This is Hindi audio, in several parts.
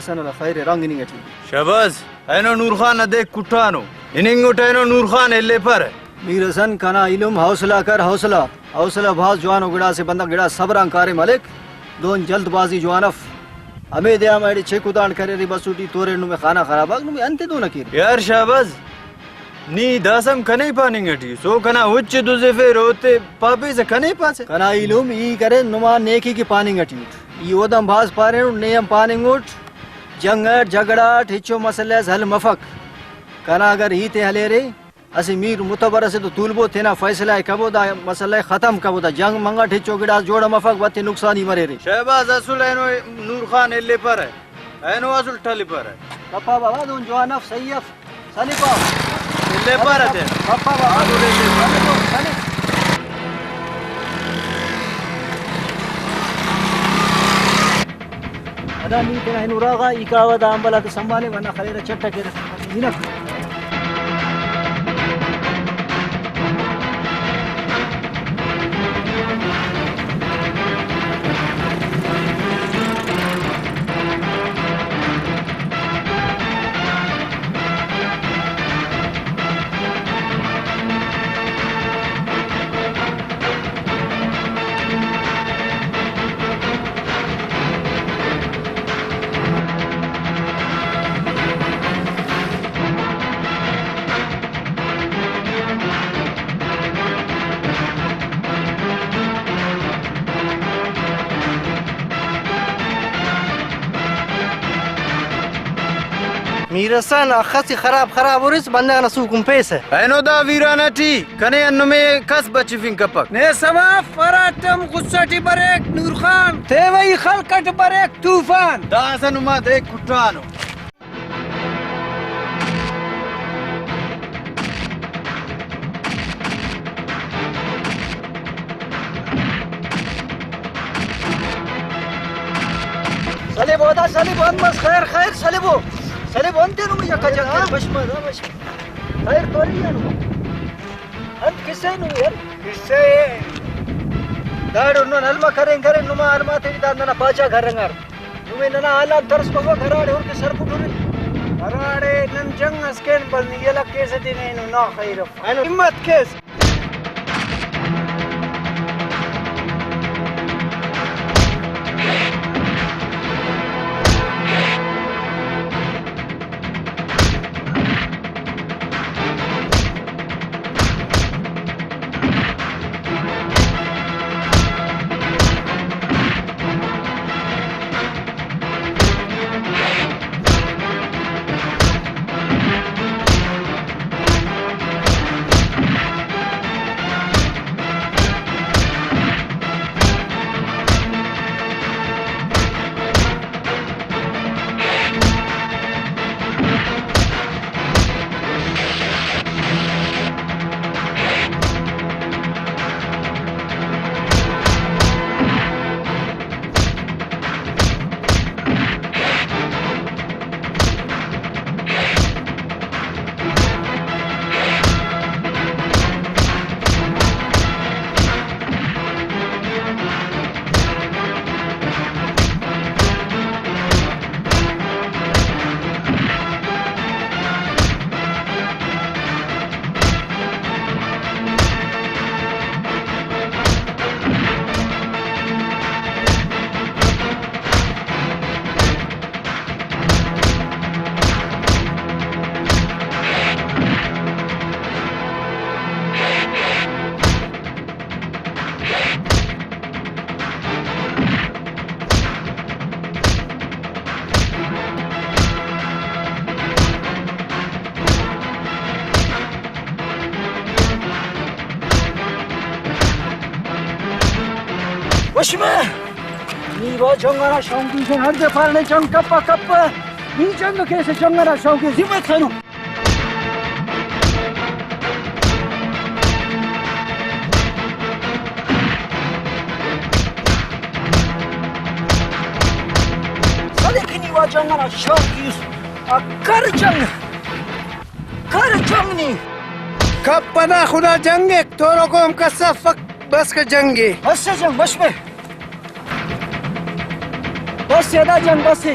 सन अला खैर रंग नहीं अठी शहबाज एनो नूर खान देख कुटानो इनिंग एनो नूर खान एले पर मीर हसन कना इल्म हौसला कर हौसला हौसला भास जवान गिड़ा से बंदा गिड़ा सबरां कारे मलिक दोन जल्दबाजी जवानफ हमें दिया मेरी छेकुदान करे री बसूटी तोरे नु में खाना खराब नु में अंते दो नकीर यार शहबाज नी दासम कने पानी गटी सो कना उच्च दुजे फेर होते पापे से कने पासे कना इल्म ई करे नुमा नेकी की पानी गटी ई ओदम भास पारे नेम पानी गुट जंग झगड़ा ठिचो मसले हल मफक कना अगर ही ते हले रे असी मीर मुतबर से तो तुलबो तेना फैसला कबो दा मसला खत्म कबो दा जंग मंगा ठिचो गिड़ा जोड़ मफक बते नुकसान ही मरे रे शहबाज असुल एनो नूर खान एले पर है एनो असुल ठले पर है पप्पा बाबा दोन जवानफ सैयफ सलीपा एले पर है पप्पा बाबा दोन सलीपा अदा नी तेना नुरागा इकावा दा अंबला तो संभाले वना खलेरा चट्टा के नीना मीरसन अखसी खराब उरिस बंदा न सूकुम पैसे एनो दा वीराना टी कने अन्नो में कस बचिफिंग कपक ने समा फराटम गुस्साटी बरेक नूर खान तेवई खलकट बरेक तूफान दासन मा देख कुटानो सलीबो दा सलीबो बस खैर खैर सलीबो सलीबो अंते नु या कजा बशमा दा बश खैर तोरी नु अंत किसे नु यार किसे दाड़ो नु नलमा करें नुमा अरमा ते दा ना पाचा घरंगार नुमे ना आला दर्स को घराड़े और के सर पुटुरे घराड़े नन जंग अस्केन बन येला केसे दिने नु ना खैर अनु हिम्मत case Başıma! Niva çongara şonki sen her defa çong kappa. Ni çong kese çongara şonki zimmet sanu. Sadeki niva çongara şonki कर चंगनी कब पना खुदा जंगे तोरो को हम कसा फक बस का जंगे बस से जंग बस में बस से दा जंग बस से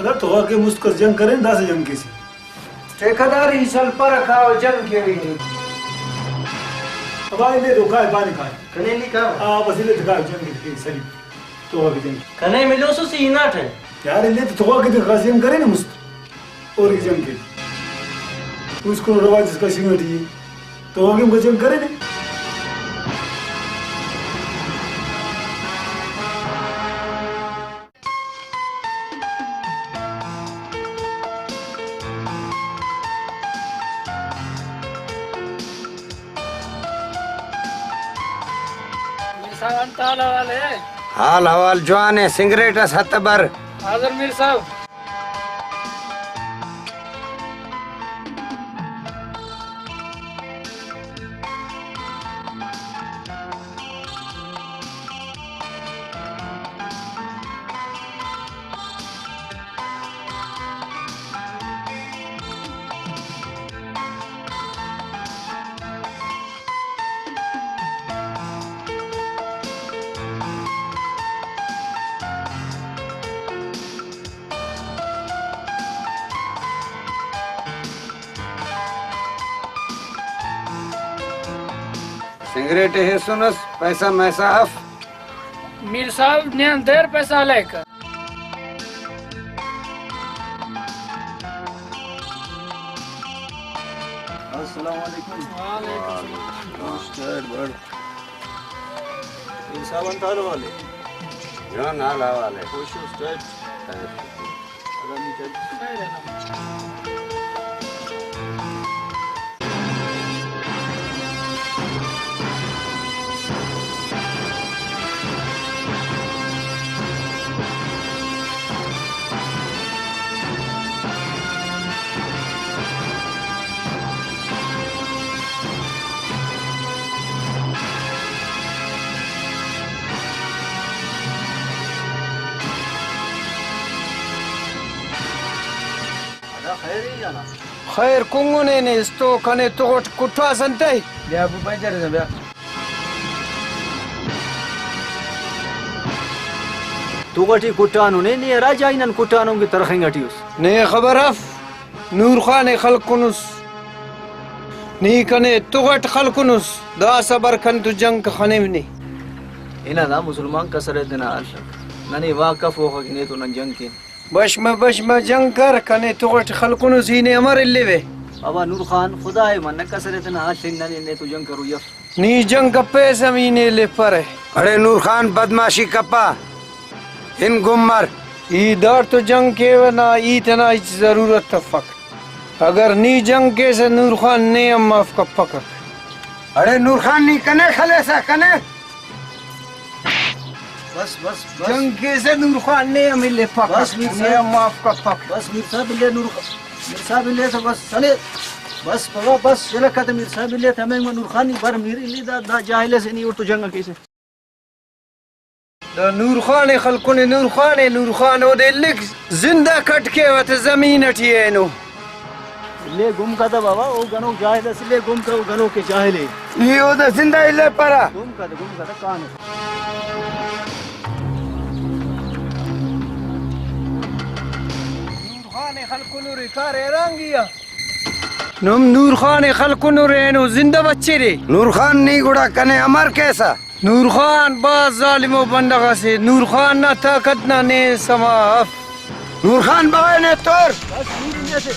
अगर तो के मुस्कुर जंग करें 10 जंग की सी ठेकेदार ही सल पर खाओ जंग के भी अब आइले तो काय पानी खाए कने ली का बस इले तो काय जंग की सही तो अभी जंग कने मिलो सो सी नाट है यार इले तो के खासियम करें ना मुस्त और की जंग की उसको रवाज इसका सिंगटी तो आगे हम जंग करें ना हाल हवाल जवान है सिगरेट सतबर हाजिर मीर साहब सिगरेट है सुनस पैसा मैसा अफ मीर साहब ने देर पैसा लेकर अस्सलाम वालेकुम वालेकुम इंसान तार वाले जो नाल हवाले खुश स्टेट आगामी चल खैर कुंगने ने इस्तो कने तो कुठा संते बे अबू पंजर दे बे तू गटी कुटानो ने राजा इनन कुटानो की तरह गटियोस ने खबर अफ नूर खान खलकुनुस नी कने तो गट खलकुनुस दा सबर कन तु जंग खने ने इना ना मुसलमान कसरे देना आशक ननी वाकफ हो खने तो न जंग के बश में जंग कर कने तो गट खलकुनुस ही ने अमर ले वे बाबा नूर खान खुदा है मन कसरे देना आशक ननी ने तो जंग करू यफ नी जंग कपे जमीने ले पर अरे नूर खान बदमाशी कपा इन गुमर ई दर तो जंग के ना इतना जरूरत तफक अगर नी जंग के से नूर खान ने माफ का पक अरे नूर खान नी कने खले सा कने बस बस जंग के से नूर खान ने मिले पक बस ने माफ का पक बस मीर साहब ले मीर साहब ले तो बस चले बस बाबा बस चले कद मीर साहब ले तमें नूर खान बर मीर ले दा जाहिले से नहीं उठ जंग कैसे नूर खान ओदे लिख जिंदा कट के वत जमीन अठिए नो ले गुम का बाबा ओ गनो जाहिले से ले गुम का ओ गनो के जाहिले ये ओदे जिंदा ले परा गुम का कान नूर खान खलकुनु रेनो जिंदा बच्चे रे नूर खान नहीं गुड़ा कने अमर कैसा नूर खान बाज जालिमो बंदगा से नूर खान ना ताकत ना ने समाफ नूर खान बाय ने तोर बस मीर से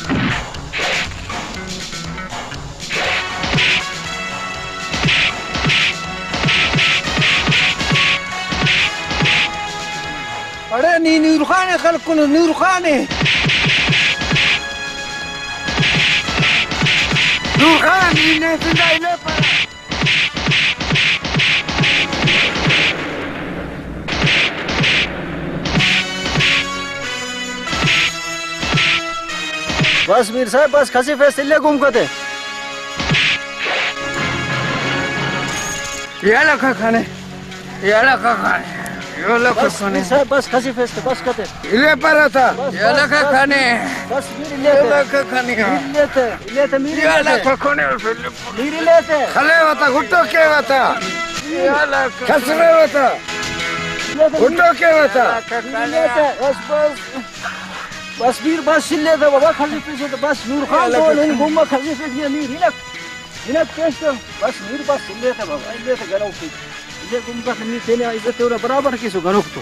अरे नी नूर खान खलकुनु नूर खान ने जिंदा ले पर बस मीर साहब बस खसी फेस इल्ले गुम कते याला का खाने याला का खाने याला का बस खाने मीर साहब बस खसी फेस बस कते इले पर था बस, याला का बस, खाने बस मीर याला का खाने इल्ले मीर याला का खाने मीर लेते खले होता गुट्टो के होता याला खसरे होता गुट्टो के होता बस बस बस मीर बस इल्ले था बाबा खसी फेस तो बस नूर खान को इन गुम खसी फेस ये मीर हिनक केस तो बस मीर बस इल्ले था बाबा इल्ले था गनो की इल्ले गुम का मीर तेने इज्जत तेरा बराबर किसो गनो तो